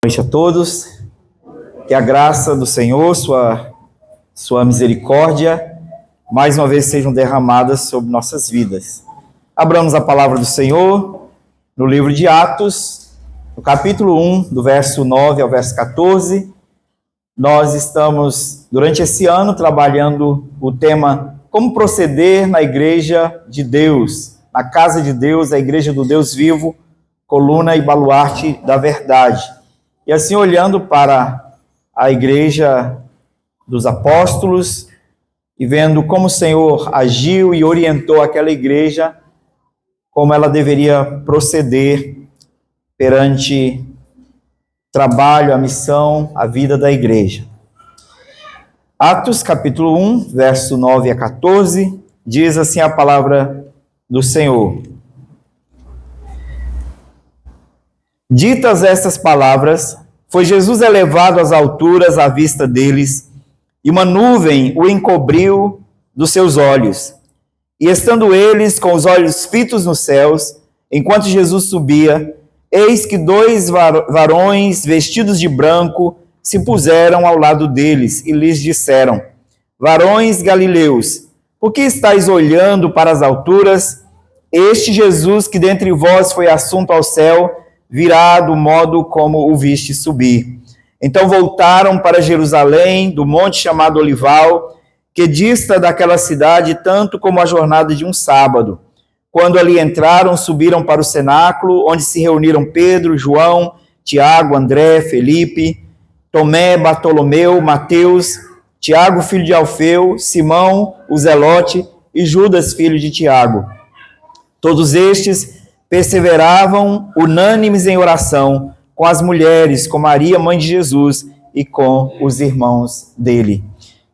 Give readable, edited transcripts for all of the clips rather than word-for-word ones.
Boa noite a todos, que a graça do Senhor, sua misericórdia, mais uma vez sejam derramadas sobre nossas vidas. Abramos a palavra do Senhor no livro de Atos, no capítulo 1, do verso 9 ao verso 14. Nós estamos, durante esse ano, trabalhando o tema Como proceder na igreja de Deus, na casa de Deus, a igreja do Deus vivo, coluna e baluarte da verdade. E assim, olhando para a igreja dos apóstolos e vendo como o Senhor agiu e orientou aquela igreja, como ela deveria proceder perante o trabalho, a missão, a vida da igreja. Atos capítulo 1, verso 9 a 14, diz assim a palavra do Senhor. Ditas estas palavras, foi Jesus elevado às alturas à vista deles, e uma nuvem o encobriu dos seus olhos. E estando eles com os olhos fitos nos céus, enquanto Jesus subia, eis que dois varões vestidos de branco se puseram ao lado deles e lhes disseram: varões galileus, por que estáis olhando para as alturas? Este Jesus que dentre vós foi assunto ao céu, virá do modo como o viste subir. Então voltaram para Jerusalém, do monte chamado Olival, que dista daquela cidade tanto como a jornada de um sábado. Quando ali entraram, subiram para o cenáculo, onde se reuniram Pedro, João, Tiago, André, Felipe, Tomé, Bartolomeu, Mateus, Tiago, filho de Alfeu, Simão, o Zelote, e Judas, filho de Tiago. Todos estes perseveravam unânimes em oração com as mulheres, com Maria, mãe de Jesus, e com os irmãos dele.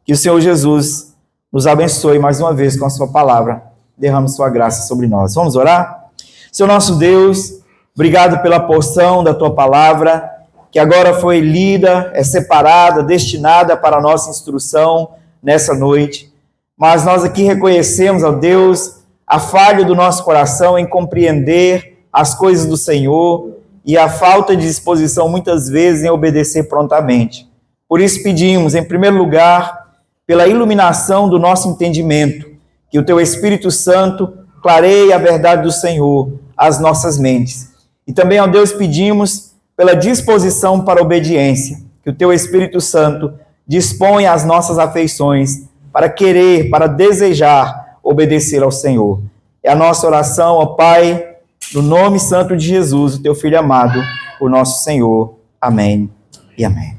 Que o Senhor Jesus nos abençoe mais uma vez com a sua palavra. Derrame sua graça sobre nós. Vamos orar? Senhor nosso Deus, obrigado pela porção da tua palavra, que agora foi lida, é separada, destinada para a nossa instrução nessa noite. Mas nós aqui reconhecemos, ó Deus, a falha do nosso coração em compreender as coisas do Senhor e a falta de disposição, muitas vezes, em obedecer prontamente. Por isso pedimos, em primeiro lugar, pela iluminação do nosso entendimento, que o Teu Espírito Santo clareie a verdade do Senhor às nossas mentes. E também, ó Deus, pedimos pela disposição para a obediência, que o Teu Espírito Santo disponha as nossas afeições para querer, para desejar obedecer ao Senhor. É a nossa oração, ó Pai, no nome santo de Jesus, o Teu Filho amado, o nosso Senhor. Amém e amém.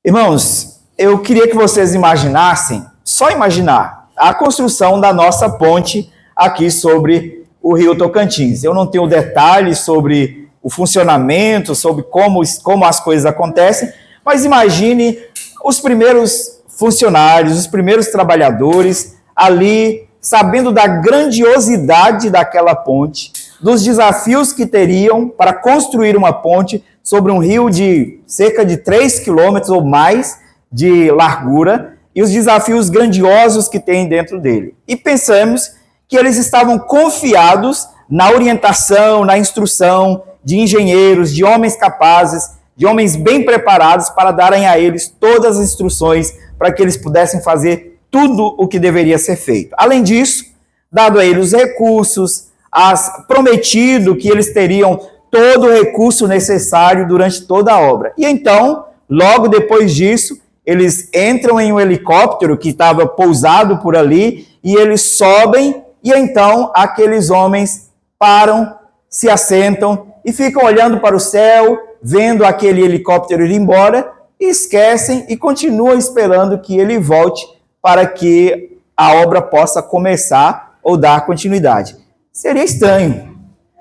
Irmãos, eu queria que vocês imaginassem, só imaginar, a construção da nossa ponte aqui sobre o Rio Tocantins. Eu não tenho detalhes sobre o funcionamento, sobre como as coisas acontecem, mas imagine os primeiros funcionários, os primeiros trabalhadores ali, sabendo da grandiosidade daquela ponte, dos desafios que teriam para construir uma ponte sobre um rio de cerca de 3 quilômetros ou mais de largura, e os desafios grandiosos que tem dentro dele. E pensamos que eles estavam confiados na orientação, na instrução de engenheiros, de homens capazes, de homens bem preparados para darem a eles todas as instruções para que eles pudessem fazer tudo o que deveria ser feito. Além disso, dado a eles os recursos, prometido que eles teriam todo o recurso necessário durante toda a obra. E então, logo depois disso, eles entram em um helicóptero que estava pousado por ali, e eles sobem, e então aqueles homens param, se assentam e ficam olhando para o céu, vendo aquele helicóptero ir embora, e esquecem e continuam esperando que ele volte para que a obra possa começar ou dar continuidade. Seria estranho.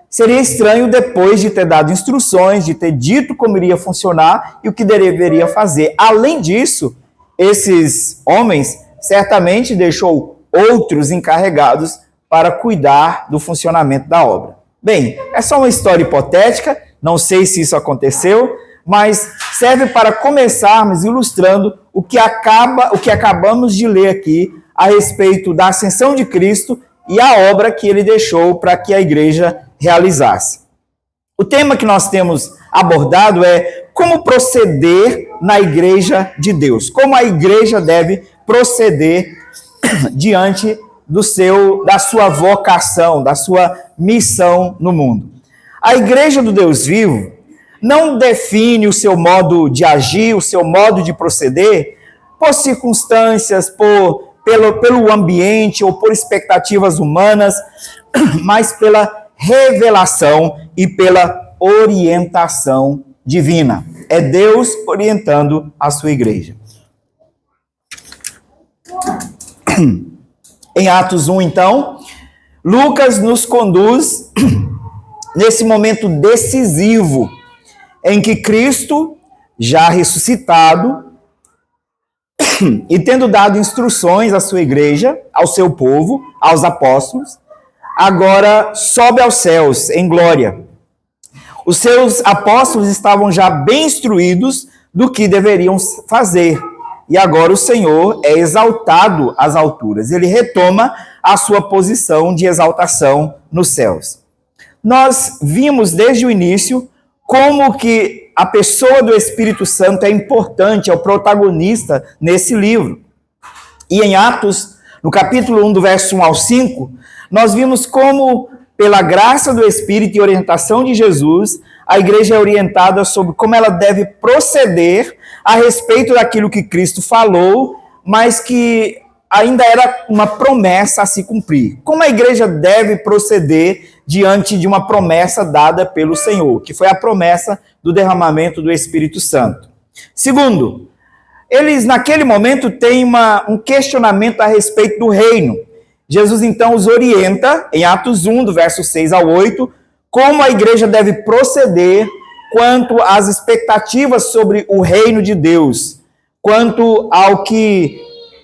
Seria estranho depois de ter dado instruções, de ter dito como iria funcionar e o que deveria fazer. Além disso, esses homens certamente deixou outros encarregados para cuidar do funcionamento da obra. Bem, é só uma história hipotética, não sei se isso aconteceu, mas serve para começarmos ilustrando o que acabamos de ler aqui a respeito da ascensão de Cristo e a obra que ele deixou para que a igreja realizasse. O tema que nós temos abordado é como proceder na igreja de Deus, como a igreja deve proceder diante da sua vocação, da sua missão no mundo. A igreja do Deus vivo não define o seu modo de agir, o seu modo de proceder por circunstâncias, pelo ambiente ou por expectativas humanas, mas pela revelação e pela orientação divina. É Deus orientando a sua igreja. Em Atos 1, então, Lucas nos conduz nesse momento decisivo em que Cristo, já ressuscitado, e tendo dado instruções à sua igreja, ao seu povo, aos apóstolos, agora sobe aos céus em glória. Os seus apóstolos estavam já bem instruídos do que deveriam fazer. E agora o Senhor é exaltado às alturas. Ele retoma a sua posição de exaltação nos céus. Nós vimos desde o início como que a pessoa do Espírito Santo é importante, é o protagonista nesse livro. E em Atos, no capítulo 1, do verso 1 ao 5, nós vimos como, pela graça do Espírito e orientação de Jesus, a igreja é orientada sobre como ela deve proceder a respeito daquilo que Cristo falou, mas que ainda era uma promessa a se cumprir. Como a igreja deve proceder diante de uma promessa dada pelo Senhor, que foi a promessa do derramamento do Espírito Santo. Segundo, eles naquele momento têm um questionamento a respeito do reino. Jesus então os orienta, em Atos 1, do verso 6 ao 8, como a igreja deve proceder quanto às expectativas sobre o reino de Deus, quanto ao que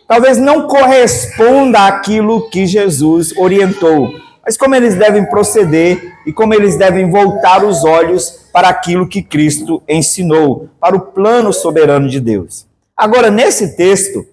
talvez não corresponda àquilo que Jesus orientou, mas como eles devem proceder e como eles devem voltar os olhos para aquilo que Cristo ensinou, para o plano soberano de Deus. Agora, nesse texto,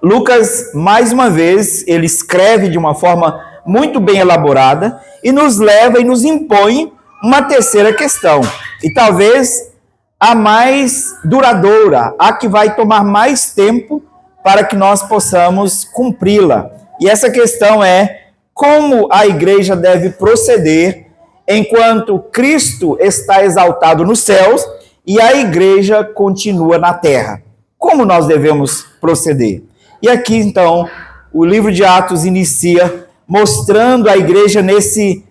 Lucas, mais uma vez, ele escreve de uma forma muito bem elaborada e nos leva e nos impõe uma terceira questão, e talvez a mais duradoura, a que vai tomar mais tempo para que nós possamos cumpri-la. E essa questão é como a igreja deve proceder enquanto Cristo está exaltado nos céus e a igreja continua na terra. Como nós devemos proceder? E aqui, então, o livro de Atos inicia mostrando a igreja nesse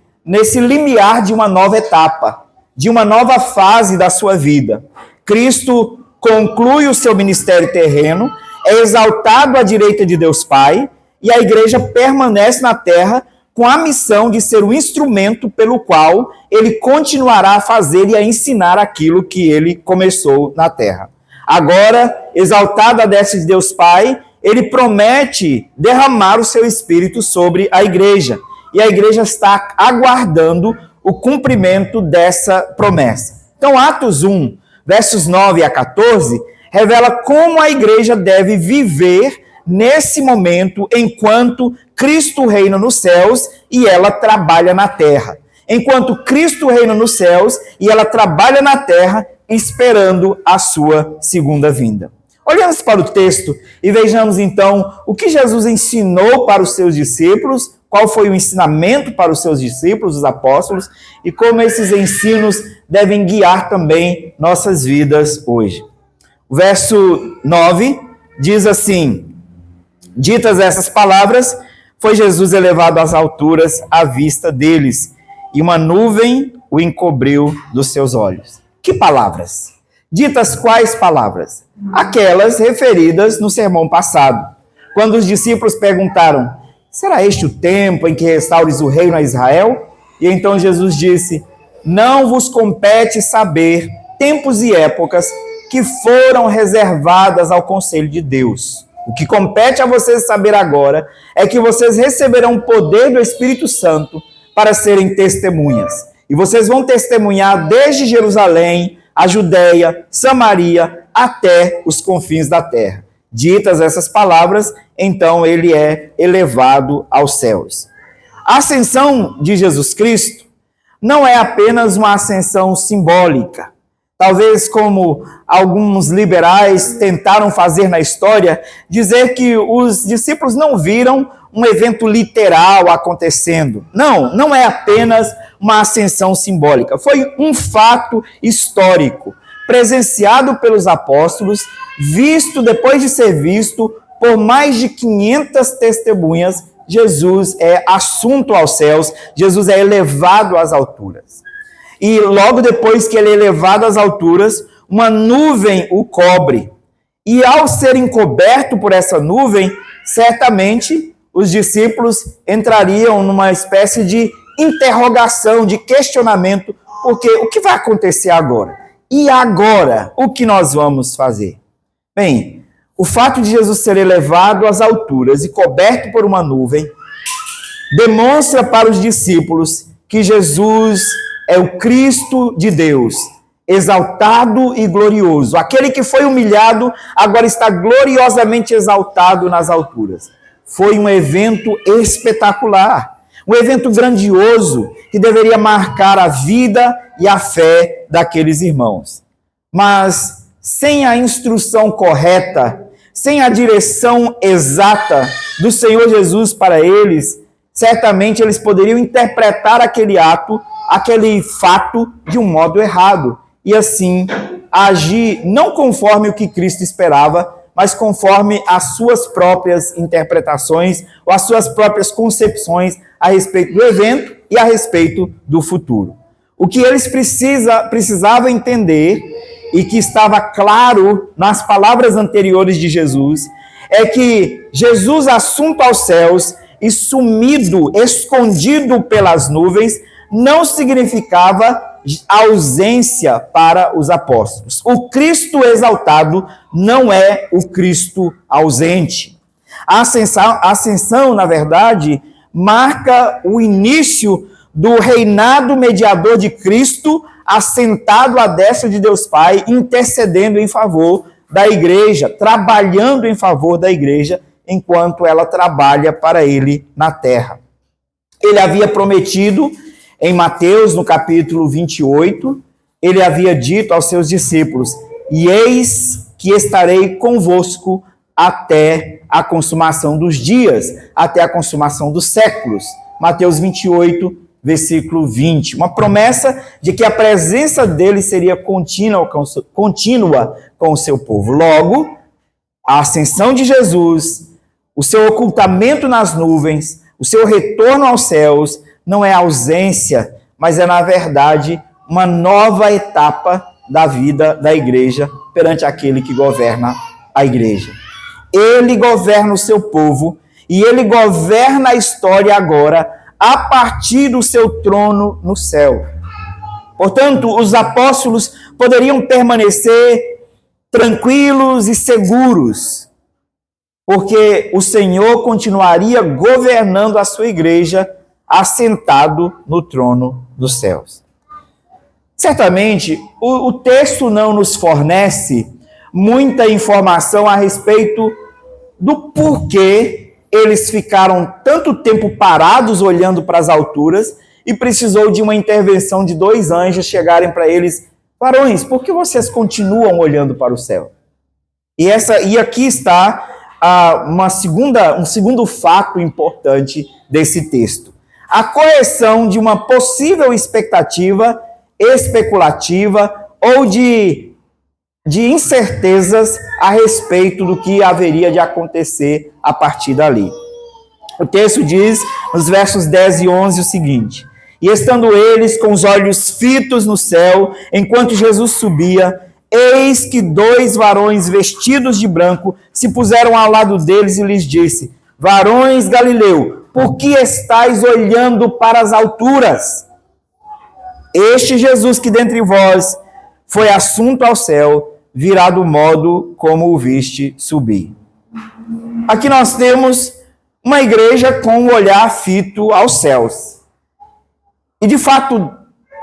limiar de uma nova etapa, de uma nova fase da sua vida. Cristo conclui o seu ministério terreno, é exaltado à direita de Deus Pai, e a igreja permanece na terra com a missão de ser o instrumento pelo qual ele continuará a fazer e a ensinar aquilo que ele começou na terra. Agora, exaltado à destra de Deus Pai, ele promete derramar o seu Espírito sobre a igreja. E a igreja está aguardando o cumprimento dessa promessa. Então, Atos 1, versos 9 a 14, revela como a igreja deve viver nesse momento enquanto Cristo reina nos céus e ela trabalha na terra. Enquanto Cristo reina nos céus e ela trabalha na terra, esperando a sua segunda vinda. Olhamos para o texto e vejamos então o que Jesus ensinou para os seus discípulos, qual foi o ensinamento para os seus discípulos, os apóstolos, e como esses ensinos devem guiar também nossas vidas hoje. O verso 9 diz assim: ditas essas palavras, foi Jesus elevado às alturas à vista deles, e uma nuvem o encobriu dos seus olhos. Que palavras? Ditas quais palavras? Aquelas referidas no sermão passado, quando os discípulos perguntaram: será este o tempo em que restaures o reino a Israel? E então Jesus disse: não vos compete saber tempos e épocas que foram reservadas ao conselho de Deus. O que compete a vocês saber agora é que vocês receberão o poder do Espírito Santo para serem testemunhas. E vocês vão testemunhar desde Jerusalém, a Judéia, Samaria, até os confins da terra. Ditas essas palavras, então ele é elevado aos céus. A ascensão de Jesus Cristo não é apenas uma ascensão simbólica. Talvez como alguns liberais tentaram fazer na história, dizer que os discípulos não viram um evento literal acontecendo. Não, não é apenas uma ascensão simbólica. Foi um fato histórico, presenciado pelos apóstolos, visto depois de ser visto por mais de 500 testemunhas. Jesus é assunto aos céus, Jesus é elevado às alturas. E logo depois que ele é elevado às alturas, uma nuvem o cobre. E ao ser encoberto por essa nuvem, certamente os discípulos entrariam numa espécie de interrogação, de questionamento, porque o que vai acontecer agora? E agora, o que nós vamos fazer? Bem, o fato de Jesus ser elevado às alturas e coberto por uma nuvem demonstra para os discípulos que Jesus é o Cristo de Deus, exaltado e glorioso. Aquele que foi humilhado agora está gloriosamente exaltado nas alturas. Foi um evento espetacular, um evento grandioso que deveria marcar a vida e a fé daqueles irmãos. Mas sem a instrução correta, sem a direção exata do Senhor Jesus para eles, certamente eles poderiam interpretar aquele ato, aquele fato de um modo errado e assim agir não conforme o que Cristo esperava, mas conforme as suas próprias interpretações ou as suas próprias concepções a respeito do evento e a respeito do futuro. O que eles precisavam entender, e que estava claro nas palavras anteriores de Jesus, é que Jesus assunto aos céus e sumido, escondido pelas nuvens, não significava ausência para os apóstolos. O Cristo exaltado não é o Cristo ausente. A ascensão, na verdade, marca o início do reinado mediador de Cristo, assentado à destra de Deus Pai, intercedendo em favor da igreja, trabalhando em favor da igreja, enquanto ela trabalha para ele na terra. Ele havia prometido, em Mateus, no capítulo 28, ele havia dito aos seus discípulos: e eis que estarei convosco até a consumação dos dias, até a consumação dos séculos. Mateus 28, versículo 20. Uma promessa de que a presença dele seria contínua com o seu povo. Logo, a ascensão de Jesus, o seu ocultamento nas nuvens, o seu retorno aos céus, não é ausência, mas é, na verdade, uma nova etapa da vida da igreja perante aquele que governa a igreja. Ele governa o seu povo e ele governa a história agora a partir do seu trono no céu. Portanto, os apóstolos poderiam permanecer tranquilos e seguros, porque o Senhor continuaria governando a sua igreja assentado no trono dos céus. Certamente, o texto não nos fornece muita informação a respeito do porquê eles ficaram tanto tempo parados olhando para as alturas e precisou de uma intervenção de 2 anjos chegarem para eles: varões, por que vocês continuam olhando para o céu? E aqui está um segundo fato importante desse texto. A correção de uma possível expectativa especulativa ou de incertezas a respeito do que haveria de acontecer a partir dali. O texto diz, nos versos 10 e 11, o seguinte: e estando eles com os olhos fitos no céu, enquanto Jesus subia, eis que 2 varões vestidos de branco se puseram ao lado deles e lhes disse: varões Galileu, por que estáis olhando para as alturas? Este Jesus que dentre vós foi assunto ao céu, virá do modo como o viste subir. Aqui nós temos uma igreja com o olhar fito aos céus. E de fato,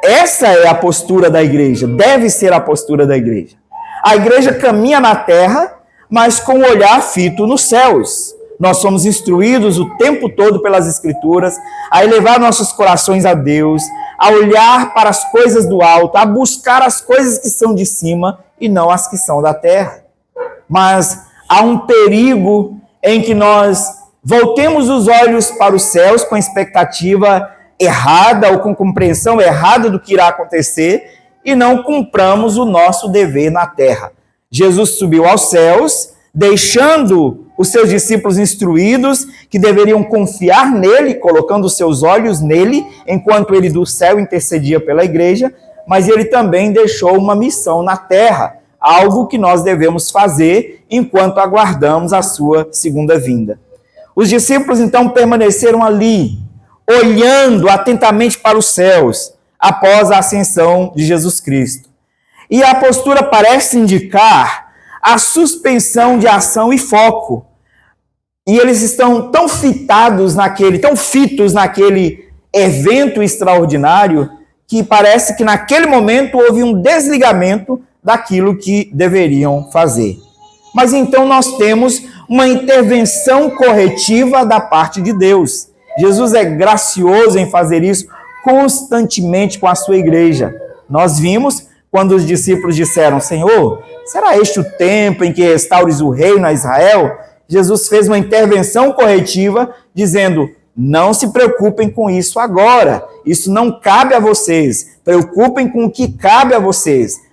essa é a postura da igreja, deve ser a postura da igreja. A igreja caminha na terra, mas com o olhar fito nos céus. Nós somos instruídos o tempo todo pelas Escrituras a elevar nossos corações a Deus, a olhar para as coisas do alto, a buscar as coisas que são de cima e não as que são da terra. Mas há um perigo em que nós voltemos os olhos para os céus com expectativa errada ou com compreensão errada do que irá acontecer e não cumpramos o nosso dever na terra. Jesus subiu aos céus, deixando os seus discípulos instruídos que deveriam confiar nele, colocando os seus olhos nele, enquanto ele do céu intercedia pela igreja, mas ele também deixou uma missão na terra, algo que nós devemos fazer enquanto aguardamos a sua segunda vinda. Os discípulos então permaneceram ali, olhando atentamente para os céus, após a ascensão de Jesus Cristo. E a postura parece indicar a suspensão de ação e foco. E eles estão tão fitos naquele evento extraordinário, que parece que naquele momento houve um desligamento daquilo que deveriam fazer. Mas então nós temos uma intervenção corretiva da parte de Deus. Jesus é gracioso em fazer isso constantemente com a sua igreja. Nós vimos quando os discípulos disseram: Senhor, será este o tempo em que restaures o reino a Israel? Jesus fez uma intervenção corretiva dizendo: não se preocupem com isso agora, isso não cabe a vocês, preocupem com o que cabe a vocês.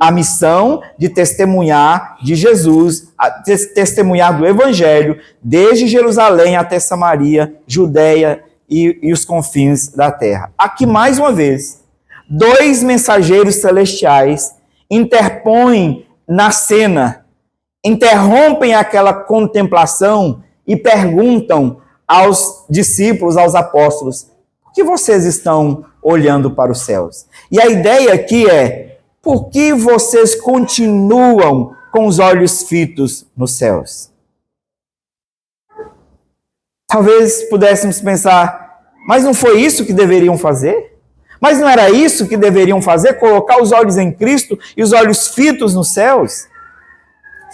A missão de testemunhar de Jesus, testemunhar do Evangelho, desde Jerusalém até Samaria, Judeia e os confins da terra. Aqui, mais uma vez, 2 mensageiros celestiais interpõem na cena, interrompem aquela contemplação e perguntam aos discípulos, aos apóstolos: por que vocês estão olhando para os céus? E a ideia aqui é: por que vocês continuam com os olhos fitos nos céus? Talvez pudéssemos pensar: mas não foi isso que deveriam fazer? Mas não era isso que deveriam fazer? Colocar os olhos em Cristo e os olhos fitos nos céus?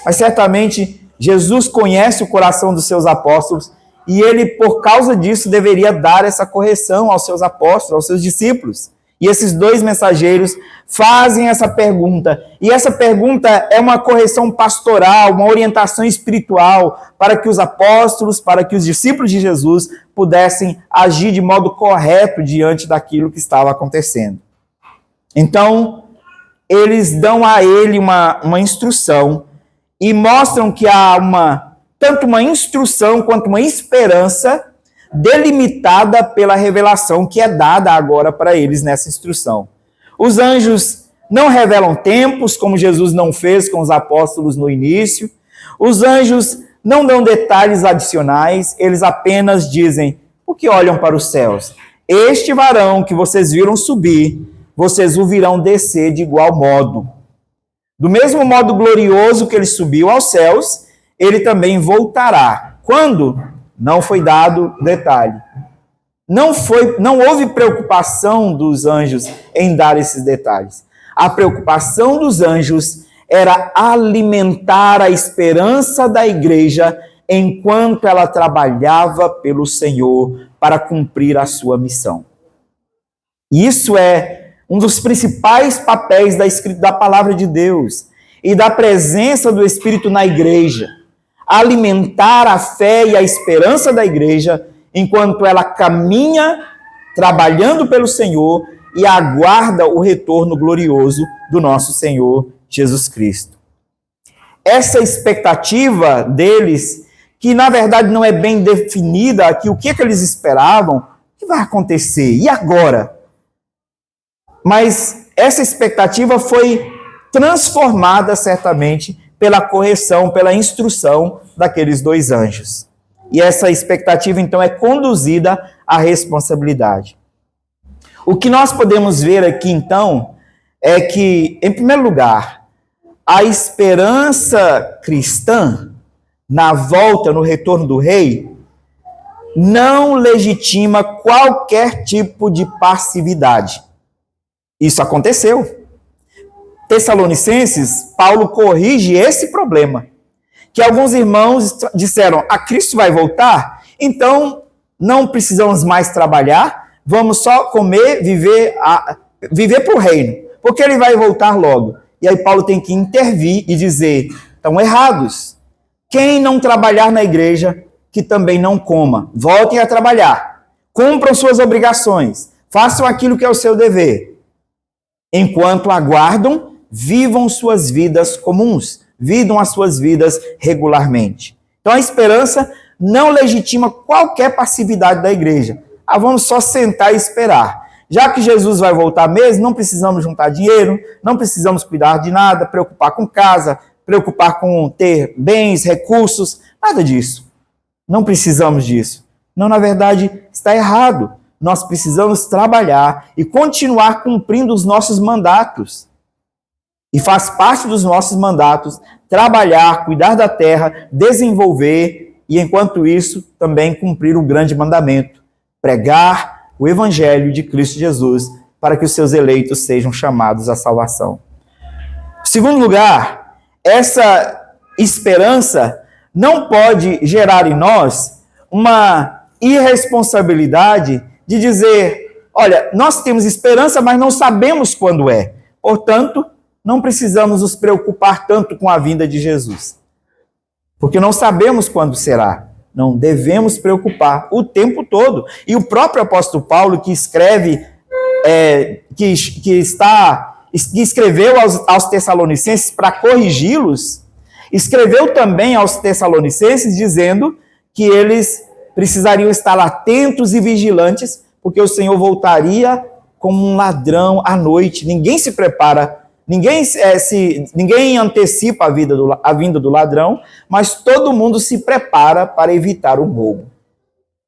Mas certamente Jesus conhece o coração dos seus apóstolos e ele, por causa disso, deveria dar essa correção aos seus apóstolos, aos seus discípulos. E esses 2 mensageiros fazem essa pergunta. E essa pergunta é uma correção pastoral, uma orientação espiritual para que os apóstolos, para que os discípulos de Jesus pudessem agir de modo correto diante daquilo que estava acontecendo. Então, eles dão a ele uma instrução e mostram que há tanto uma instrução quanto uma esperança delimitada pela revelação que é dada agora para eles nessa instrução. Os anjos não revelam tempos, como Jesus não fez com os apóstolos no início. Os anjos não dão detalhes adicionais, eles apenas dizem: por que olham para os céus? Este varão que vocês viram subir, vocês o virão descer de igual modo. Do mesmo modo glorioso que ele subiu aos céus, ele também voltará. Quando? Não foi dado detalhe. Não houve preocupação dos anjos em dar esses detalhes. A preocupação dos anjos era alimentar a esperança da igreja enquanto ela trabalhava pelo Senhor para cumprir a sua missão. Isso é um dos principais papéis da palavra de Deus e da presença do Espírito na igreja. Alimentar a fé e a esperança da igreja enquanto ela caminha trabalhando pelo Senhor e aguarda o retorno glorioso do nosso Senhor Jesus Cristo. Essa expectativa deles, que na verdade não é bem definida aqui, o que eles esperavam, o que vai acontecer? E agora? Mas essa expectativa foi transformada certamente pela correção, pela instrução daqueles 2 anjos. E essa expectativa, então, é conduzida à responsabilidade. O que nós podemos ver aqui, então, é que, em primeiro lugar, a esperança cristã na volta, no retorno do rei, não legitima qualquer tipo de passividade. Isso aconteceu. Tessalonicenses, Paulo corrige esse problema, que alguns irmãos disseram: a Cristo vai voltar, então não precisamos mais trabalhar, vamos só comer, viver para o reino, porque ele vai voltar logo. E aí Paulo tem que intervir e dizer, estão errados. Quem não trabalhar na igreja, que também não coma. Voltem a trabalhar. Cumpram suas obrigações. Façam aquilo que é o seu dever. Enquanto aguardam, vivam suas vidas comuns. Vivam as suas vidas regularmente. Então a esperança não legitima qualquer passividade da igreja. Vamos só sentar e esperar. Já que Jesus vai voltar mesmo, não precisamos juntar dinheiro, não precisamos cuidar de nada, preocupar com casa, preocupar com ter bens, recursos, nada disso. Não precisamos disso. Não, na verdade, está errado. Nós precisamos trabalhar e continuar cumprindo os nossos mandatos. E faz parte dos nossos mandatos trabalhar, cuidar da terra, desenvolver e, enquanto isso, também cumprir o grande mandamento, pregar o evangelho de Cristo Jesus para que os seus eleitos sejam chamados à salvação. Em segundo lugar, essa esperança não pode gerar em nós uma irresponsabilidade de dizer, olha, nós temos esperança, mas não sabemos quando é. Portanto, não precisamos nos preocupar tanto com a vinda de Jesus. Porque não sabemos quando será. Não devemos preocupar o tempo todo. E o próprio apóstolo Paulo, que escreve, que escreveu aos Tessalonicenses para corrigi-los, escreveu também aos Tessalonicenses dizendo que eles precisariam estar atentos e vigilantes, porque o Senhor voltaria como um ladrão à noite. Ninguém se prepara, ninguém antecipa a vinda do ladrão, mas todo mundo se prepara para evitar o roubo.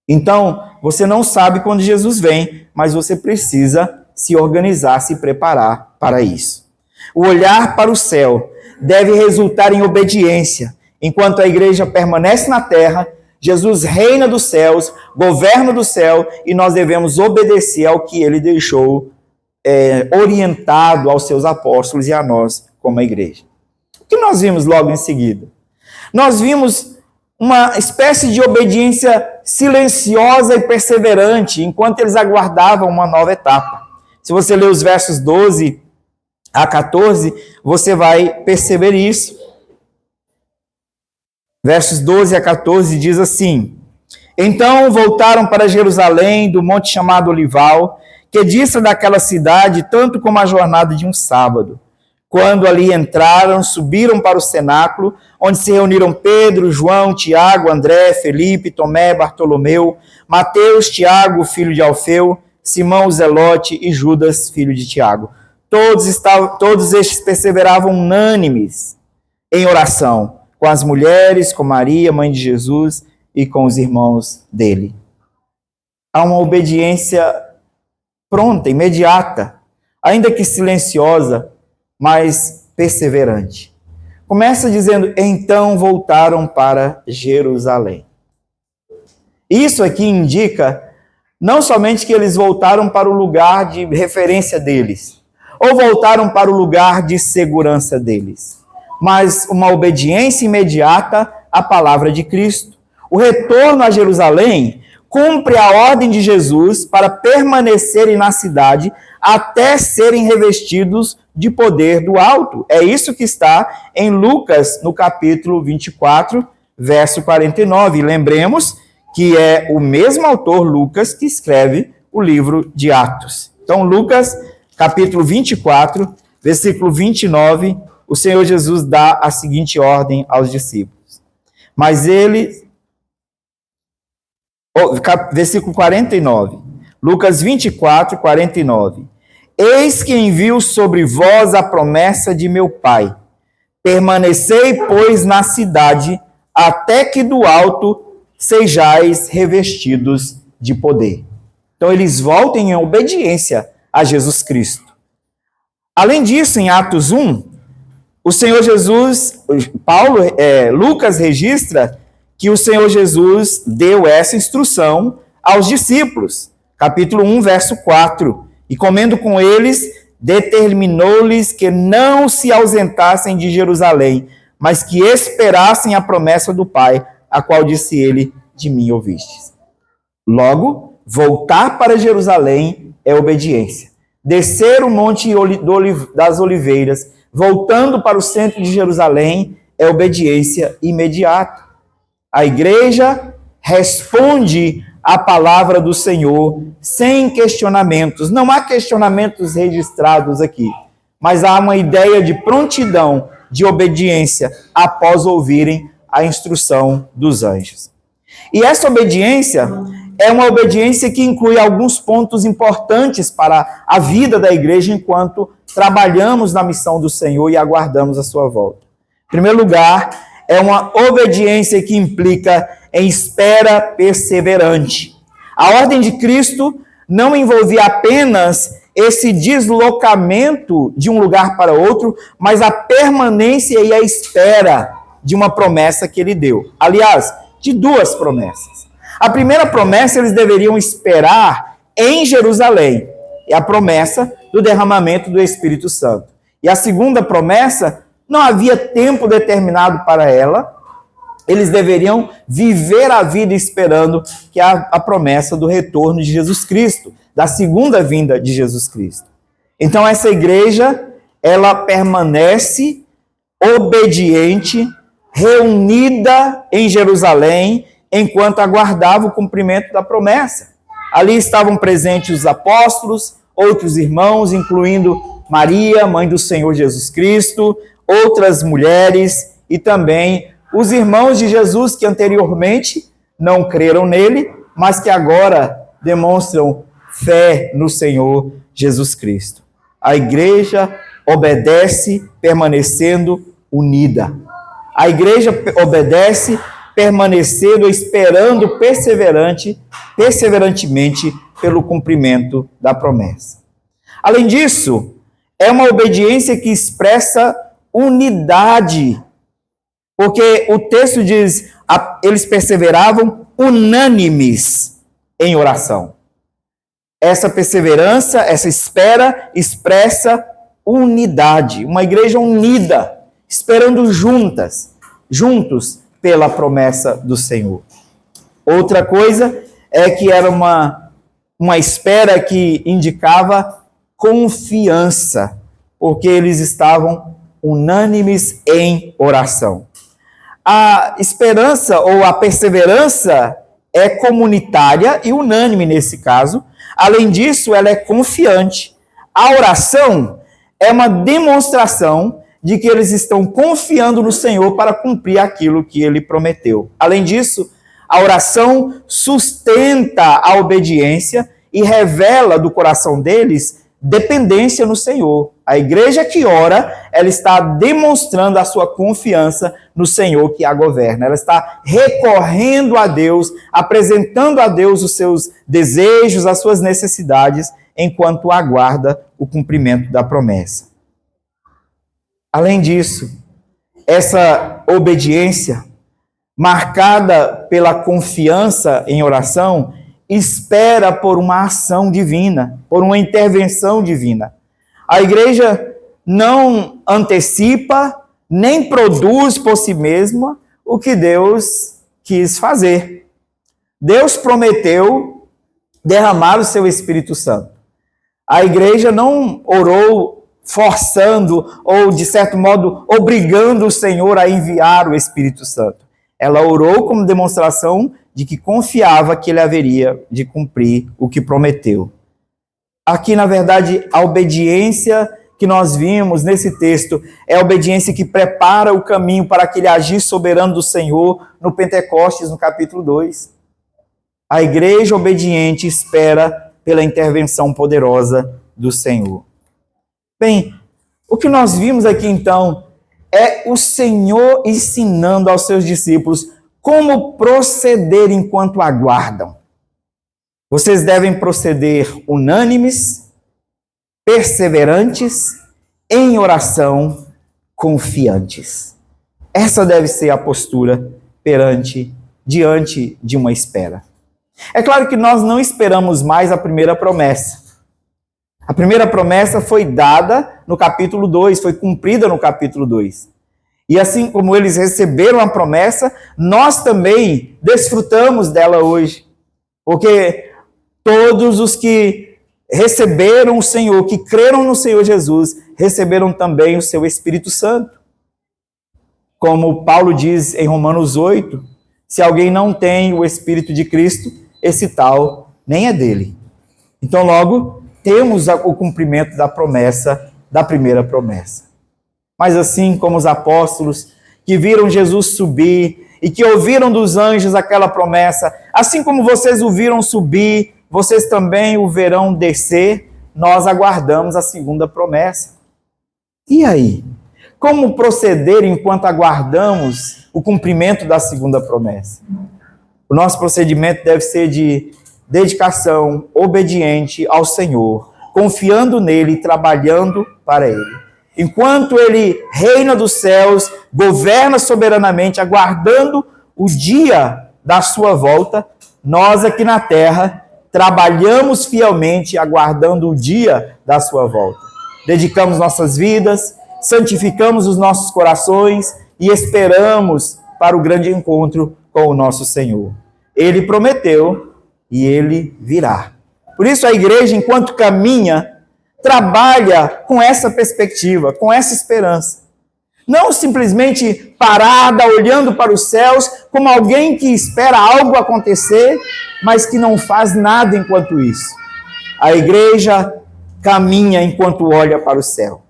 Então, você não sabe quando Jesus vem, mas você precisa se organizar, se preparar para isso. O olhar para o céu deve resultar em obediência. Enquanto a igreja permanece na terra, Jesus reina dos céus, governa do céu, e nós devemos obedecer ao que ele deixou orientado aos seus apóstolos e a nós como a igreja. O que nós vimos logo em seguida? Nós vimos uma espécie de obediência silenciosa e perseverante, enquanto eles aguardavam uma nova etapa. Se você ler os versos 12 a 14, você vai perceber isso. Versos 12 a 14 diz assim: Então voltaram para Jerusalém, do monte chamado Olival, que dista daquela cidade tanto como a jornada de um sábado. Quando ali entraram, subiram para o cenáculo, onde se reuniram Pedro, João, Tiago, André, Felipe, Tomé, Bartolomeu, Mateus, Tiago, filho de Alfeu, Simão o Zelote e Judas, filho de Tiago. Todos estes perseveravam unânimes em oração, com as mulheres, com Maria, mãe de Jesus, e com os irmãos dele. Há uma obediência pronta, imediata, ainda que silenciosa, mas perseverante. Começa dizendo, então voltaram para Jerusalém. Isso aqui indica não somente que eles voltaram para o lugar de referência deles, ou voltaram para o lugar de segurança deles, mas uma obediência imediata à palavra de Cristo. O retorno a Jerusalém cumpre a ordem de Jesus para permanecerem na cidade até serem revestidos de poder do alto. É isso que está em Lucas, no capítulo 24, verso 49. E lembremos que é o mesmo autor, Lucas, que escreve o livro de Atos. Então, Lucas, capítulo 24, versículo 29, o Senhor Jesus dá a seguinte ordem aos discípulos. Mas ele... Versículo 49. Lucas 24, 49. Eis que envio sobre vós a promessa de meu Pai. Permanecei, pois, na cidade, até que do alto sejais revestidos de poder. Então, eles voltem em obediência a Jesus Cristo. Além disso, em Atos 1, o Senhor Jesus, Lucas registra que o Senhor Jesus deu essa instrução aos discípulos. Capítulo 1, verso 4. E comendo com eles, determinou-lhes que não se ausentassem de Jerusalém, mas que esperassem a promessa do Pai, a qual disse ele, de mim ouvistes. Logo, Voltar para Jerusalém é obediência. Descer o Monte das Oliveiras, voltando para o centro de Jerusalém, é obediência imediata. A igreja responde à palavra do Senhor sem questionamentos. Não há questionamentos registrados aqui, mas há uma ideia de prontidão, de obediência, após ouvirem a instrução dos anjos. E essa obediência é uma obediência que inclui alguns pontos importantes para a vida da igreja enquanto trabalhamos na missão do Senhor e aguardamos a sua volta. Em primeiro lugar, é uma obediência que implica em espera perseverante. A ordem de Cristo não envolvia apenas esse deslocamento de um lugar para outro, mas a permanência e a espera de uma promessa que ele deu. Aliás, de duas promessas. A primeira promessa, eles deveriam esperar em Jerusalém. É a promessa do derramamento do Espírito Santo. E a segunda promessa, não havia tempo determinado para ela. Eles deveriam viver a vida esperando que a promessa do retorno de Jesus Cristo, da segunda vinda de Jesus Cristo. Então essa igreja, ela permanece obediente, reunida em Jerusalém, enquanto aguardava o cumprimento da promessa. Ali estavam presentes os apóstolos, outros irmãos, incluindo Maria, mãe do Senhor Jesus Cristo, outras mulheres e também os irmãos de Jesus que anteriormente não creram nele, mas que agora demonstram fé no Senhor Jesus Cristo. A igreja obedece permanecendo unida. A igreja obedece permanecendo, esperando perseverantemente pelo cumprimento da promessa. Além disso, é uma obediência que expressa unidade, porque o texto diz, eles perseveravam unânimes em oração. Essa perseverança, essa espera, expressa unidade. Uma igreja unida, esperando juntos pela promessa do Senhor. Outra coisa é que era uma espera que indicava confiança, porque eles estavam unânimes em oração. A esperança ou a perseverança é comunitária e unânime nesse caso. Além disso, ela é confiante. A oração é uma demonstração de que eles estão confiando no Senhor para cumprir aquilo que ele prometeu. Além disso, a oração sustenta a obediência e revela do coração deles dependência no Senhor. A igreja que ora, ela está demonstrando a sua confiança no Senhor que a governa. Ela está recorrendo a Deus, apresentando a Deus os seus desejos, as suas necessidades, enquanto aguarda o cumprimento da promessa. Além disso, essa obediência, marcada pela confiança em oração, espera por uma ação divina, por uma intervenção divina. A igreja não antecipa, nem produz por si mesma o que Deus quis fazer. Deus prometeu derramar o seu Espírito Santo. A igreja não orou forçando ou, de certo modo, obrigando o Senhor a enviar o Espírito Santo. Ela orou como demonstração de que confiava que ele haveria de cumprir o que prometeu. Aqui, na verdade, a obediência que nós vimos nesse texto é a obediência que prepara o caminho para aquele agir soberano do Senhor no Pentecostes, no capítulo 2. A igreja obediente espera pela intervenção poderosa do Senhor. Bem, o que nós vimos aqui então é o Senhor ensinando aos seus discípulos como proceder enquanto aguardam. Vocês devem proceder unânimes, perseverantes, em oração, confiantes. Essa deve ser a postura diante de uma espera. É claro que nós não esperamos mais a primeira promessa. A primeira promessa foi dada no capítulo 2, foi cumprida no capítulo 2. E assim como eles receberam a promessa, nós também desfrutamos dela hoje. Porque Todos os que receberam o Senhor, que creram no Senhor Jesus, receberam também o seu Espírito Santo. Como Paulo diz em Romanos 8, se alguém não tem o Espírito de Cristo, esse tal nem é dele. Então, logo, temos o cumprimento da promessa, da primeira promessa. Mas assim como os apóstolos que viram Jesus subir e que ouviram dos anjos aquela promessa, assim como vocês o viram subir, vocês também o verão descer, nós aguardamos a segunda promessa. E aí? Como proceder enquanto aguardamos o cumprimento da segunda promessa? O nosso procedimento deve ser de dedicação obediente ao Senhor, confiando nele e trabalhando para ele. Enquanto ele reina dos céus, governa soberanamente, aguardando o dia da sua volta, nós aqui na terra trabalhamos fielmente, aguardando o dia da sua volta. Dedicamos nossas vidas, santificamos os nossos corações e esperamos para o grande encontro com o nosso Senhor. Ele prometeu e ele virá. Por isso a igreja, enquanto caminha, trabalha com essa perspectiva, com essa esperança. Não simplesmente parada, olhando para os céus, como alguém que espera algo acontecer, mas que não faz nada enquanto isso. A igreja caminha enquanto olha para o céu.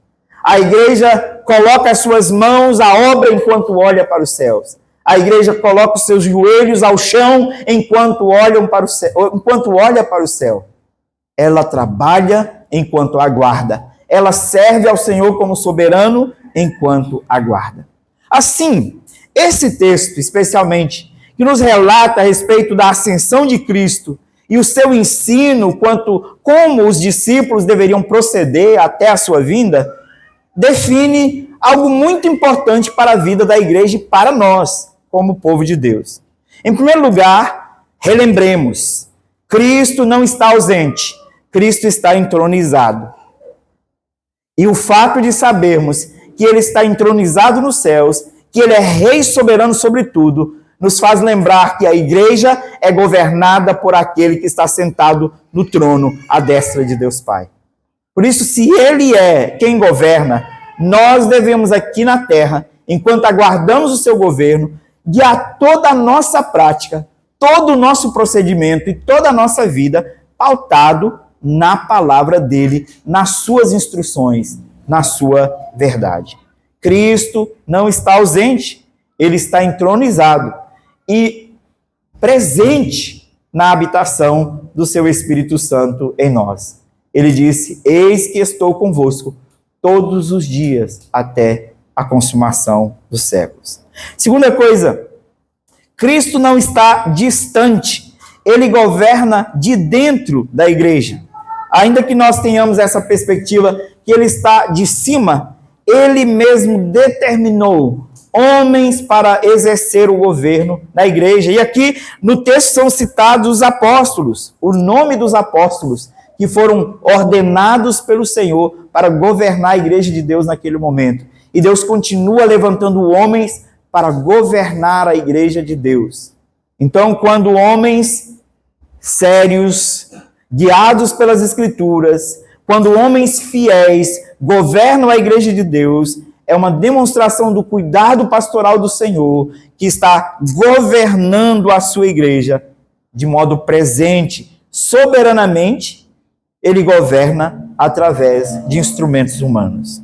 A igreja coloca as suas mãos à obra enquanto olha para os céus. A igreja coloca os seus joelhos ao chão enquanto olha para o céu. Ela trabalha enquanto aguarda. Ela serve ao Senhor como soberano enquanto aguarda. Assim, esse texto, especialmente, que nos relata a respeito da ascensão de Cristo e o seu ensino quanto como os discípulos deveriam proceder até a sua vinda, define algo muito importante para a vida da igreja e para nós, como povo de Deus. Em primeiro lugar, relembremos, Cristo não está ausente, Cristo está entronizado. E o fato de sabermos que ele está entronizado nos céus, que ele é rei soberano sobre tudo, nos faz lembrar que a igreja é governada por aquele que está sentado no trono à destra de Deus Pai. Por isso, se ele é quem governa, nós devemos aqui na terra, enquanto aguardamos o seu governo, guiar toda a nossa prática, todo o nosso procedimento e toda a nossa vida pautado na palavra dele, nas suas instruções, na sua verdade. Cristo não está ausente, ele está entronizado e presente na habitação do seu Espírito Santo em nós. Ele disse: eis que estou convosco todos os dias até a consumação dos séculos. Segunda coisa, Cristo não está distante, ele governa de dentro da igreja. Ainda que nós tenhamos essa perspectiva que ele está de cima, ele mesmo determinou homens para exercer o governo na igreja. E aqui no texto são citados os apóstolos, o nome dos apóstolos que foram ordenados pelo Senhor para governar a igreja de Deus naquele momento. E Deus continua levantando homens para governar a igreja de Deus. Então, quando homens sérios, guiados pelas Escrituras, quando homens fiéis governam a igreja de Deus, é uma demonstração do cuidado pastoral do Senhor, que está governando a sua igreja de modo presente, soberanamente. Ele governa através de instrumentos humanos.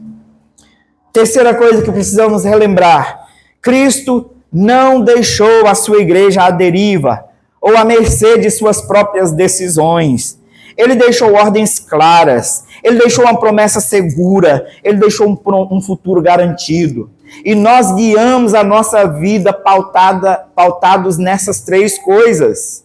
Terceira coisa que precisamos relembrar: Cristo não deixou a sua igreja à deriva ou à mercê de suas próprias decisões. Ele deixou ordens claras, ele deixou uma promessa segura, ele deixou um futuro garantido. E nós guiamos a nossa vida pautados nessas três coisas: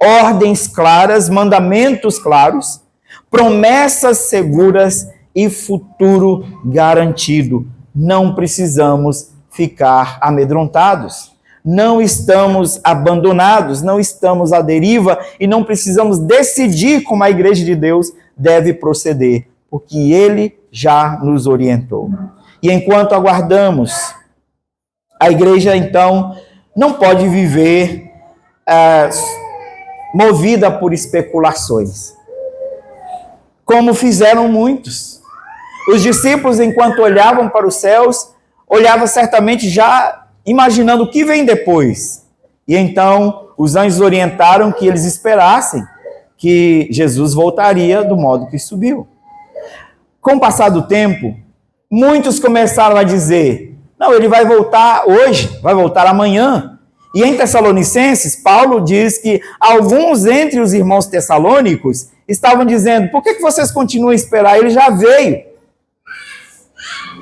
ordens claras, mandamentos claros, promessas seguras e futuro garantido. Não precisamos ficar amedrontados. Não estamos abandonados, não estamos à deriva e não precisamos decidir como a igreja de Deus deve proceder, porque ele já nos orientou. E enquanto aguardamos, a igreja então não pode viver movida por especulações, como fizeram muitos. Os discípulos, enquanto olhavam para os céus, olhavam certamente já imaginando o que vem depois. E então os anjos orientaram que eles esperassem que Jesus voltaria do modo que subiu. Com o passar do tempo, muitos começaram a dizer: não, ele vai voltar hoje, vai voltar amanhã. E em Tessalonicenses, Paulo diz que alguns entre os irmãos tessalônicos estavam dizendo: por que vocês continuam a esperar? Ele já veio.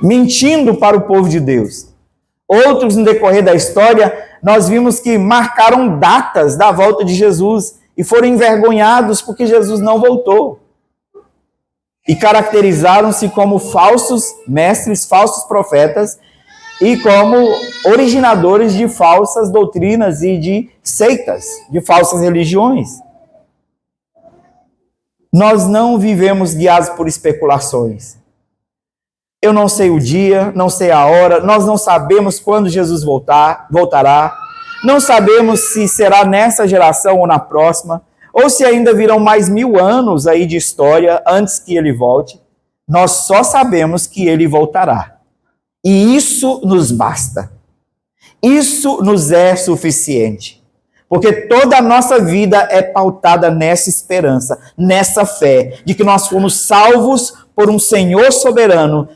Mentindo para o povo de Deus. Outros, no decorrer da história, nós vimos que marcaram datas da volta de Jesus e foram envergonhados porque Jesus não voltou. E caracterizaram-se como falsos mestres, falsos profetas e como originadores de falsas doutrinas e de seitas, de falsas religiões. Nós não vivemos guiados por especulações. Eu não sei o dia, não sei a hora, nós não sabemos quando Jesus voltará, não sabemos se será nessa geração ou na próxima, ou se ainda virão mais 1000 anos aí de história antes que ele volte. Nós só sabemos que ele voltará. E isso nos basta. Isso nos é suficiente. Porque toda a nossa vida é pautada nessa esperança, nessa fé, de que nós fomos salvos por um Senhor soberano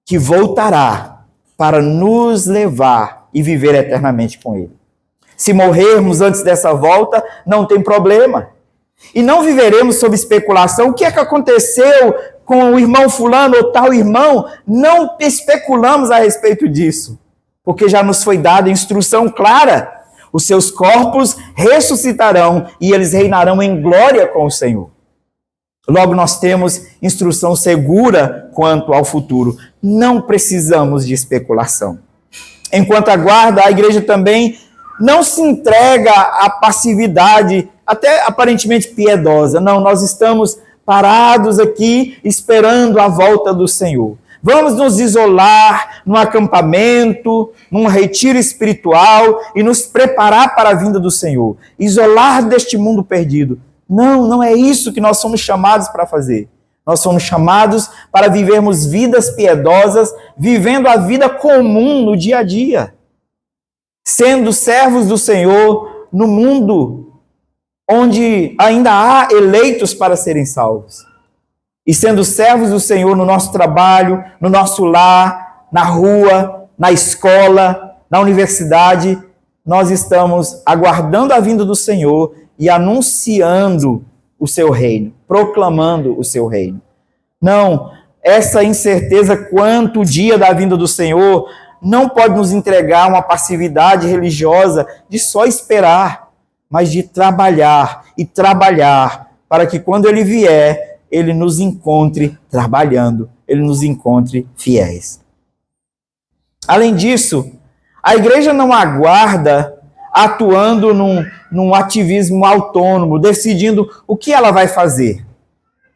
que voltará para nos levar e viver eternamente com Ele. Se morrermos antes dessa volta, não tem problema. E não viveremos sob especulação. O que é que aconteceu com o irmão fulano ou tal irmão? Não especulamos a respeito disso, porque já nos foi dada instrução clara. Os seus corpos ressuscitarão e eles reinarão em glória com o Senhor. Logo, nós temos instrução segura quanto ao futuro. Não precisamos de especulação. Enquanto aguarda, a igreja também não se entrega à passividade, até aparentemente piedosa. Não, nós estamos parados aqui esperando a volta do Senhor. Vamos nos isolar num acampamento, num retiro espiritual e nos preparar para a vinda do Senhor. Isolar deste mundo perdido. Não, não é isso que nós somos chamados para fazer. Nós somos chamados para vivermos vidas piedosas, vivendo a vida comum no dia a dia. Sendo servos do Senhor no mundo onde ainda há eleitos para serem salvos. E sendo servos do Senhor no nosso trabalho, no nosso lar, na rua, na escola, na universidade, nós estamos aguardando a vinda do Senhor e anunciando o seu reino, proclamando o seu reino. Não, essa incerteza quanto o dia da vinda do Senhor não pode nos entregar uma passividade religiosa de só esperar, mas de trabalhar e trabalhar para que quando ele vier, ele nos encontre trabalhando, ele nos encontre fiéis. Além disso, a igreja não aguarda atuando num ativismo autônomo, decidindo o que ela vai fazer.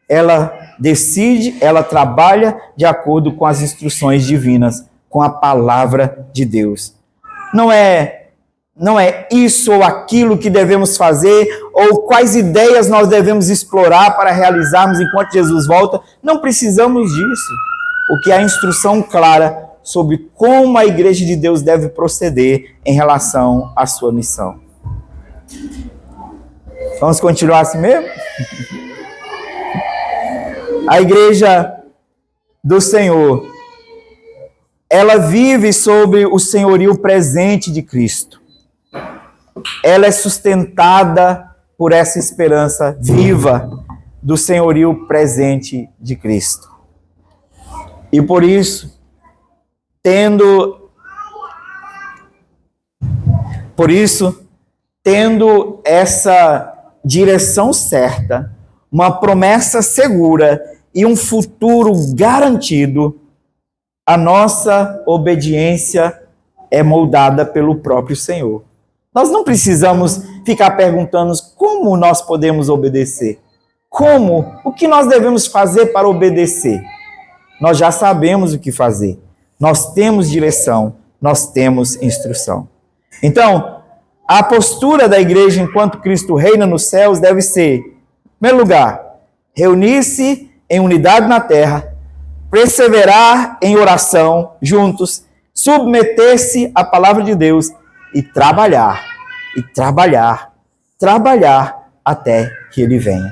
Ela decide, ela trabalha de acordo com as instruções divinas, com a palavra de Deus. Não é isso ou aquilo que devemos fazer, ou quais ideias nós devemos explorar para realizarmos enquanto Jesus volta. Não precisamos disso. O que é a instrução clara sobre como a igreja de Deus deve proceder em relação à sua missão. Vamos continuar assim mesmo? A igreja do Senhor, ela vive sob o senhorio presente de Cristo. Ela é sustentada por essa esperança viva do senhorio presente de Cristo. E por isso, tendo essa direção certa, uma promessa segura e um futuro garantido, a nossa obediência é moldada pelo próprio Senhor. Nós não precisamos ficar perguntando como nós podemos obedecer. Como? O que nós devemos fazer para obedecer? Nós já sabemos o que fazer. Nós temos direção, nós temos instrução. Então, A postura da igreja enquanto Cristo reina nos céus deve ser, em primeiro lugar, reunir-se em unidade na terra, perseverar em oração juntos, submeter-se à palavra de Deus e trabalhar até que ele venha.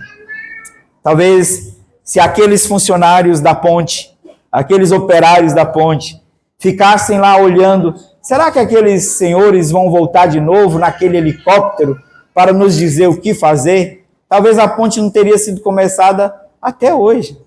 Talvez se aqueles funcionários da ponte, aqueles operários da ponte, ficassem lá olhando, será que aqueles senhores vão voltar de novo naquele helicóptero para nos dizer o que fazer? Talvez a ponte não teria sido começada até hoje.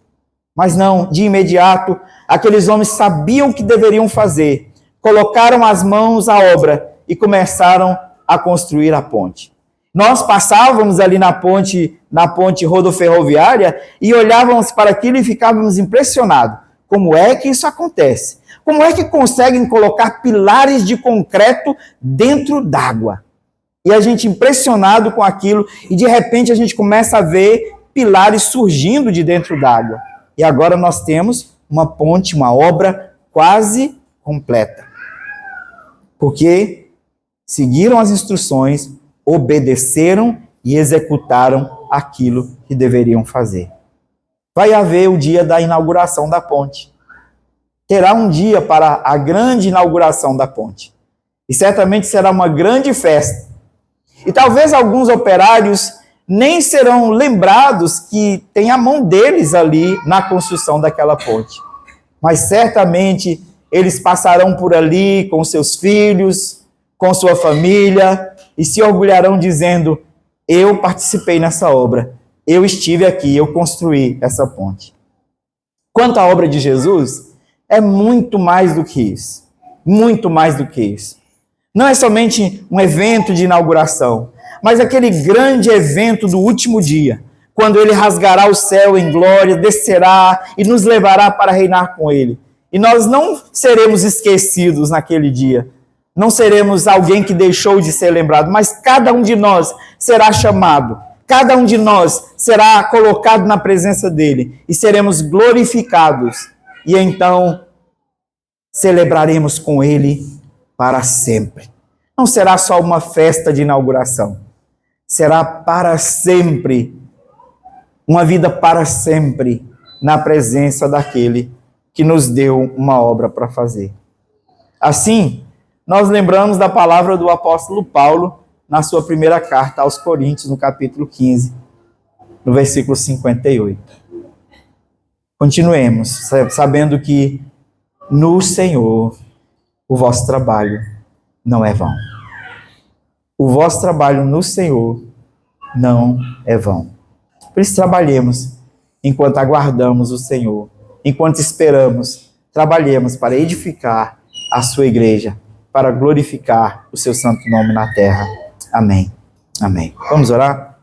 Mas não, de imediato, aqueles homens sabiam o que deveriam fazer, colocaram as mãos à obra e começaram a construir a ponte. Nós passávamos ali na ponte rodoferroviária e olhávamos para aquilo e ficávamos impressionados. Como é que isso acontece? Como é que conseguem colocar pilares de concreto dentro d'água? E a gente impressionado com aquilo e de repente a gente começa a ver pilares surgindo de dentro d'água. E agora nós temos uma ponte, uma obra quase completa. Porque seguiram as instruções, obedeceram e executaram aquilo que deveriam fazer. Vai haver o dia da inauguração da ponte. Terá um dia para a grande inauguração da ponte. E certamente será uma grande festa. E talvez alguns operários nem serão lembrados que tem a mão deles ali na construção daquela ponte. Mas certamente eles passarão por ali com seus filhos, com sua família, e se orgulharão dizendo, eu participei nessa obra, eu estive aqui, eu construí essa ponte. Quanto à obra de Jesus, é muito mais do que isso. Muito mais do que isso. Não é somente um evento de inauguração, mas aquele grande evento do último dia, quando ele rasgará o céu em glória, descerá e nos levará para reinar com ele. E nós não seremos esquecidos naquele dia. Não seremos alguém que deixou de ser lembrado, mas cada um de nós será chamado. Cada um de nós será colocado na presença dele e seremos glorificados. E então celebraremos com ele para sempre. Não será só uma festa de inauguração. Será para sempre, uma vida para sempre, na presença daquele que nos deu uma obra para fazer. Assim, nós lembramos da palavra do apóstolo Paulo na sua primeira carta aos Coríntios, no capítulo 15, no versículo 58. Continuemos, sabendo que no Senhor o vosso trabalho não é vão. O vosso trabalho no Senhor não é vão. Por isso trabalhemos enquanto aguardamos o Senhor, enquanto esperamos, trabalhemos para edificar a sua igreja, para glorificar o seu santo nome na terra. Amém. Amém. Vamos orar?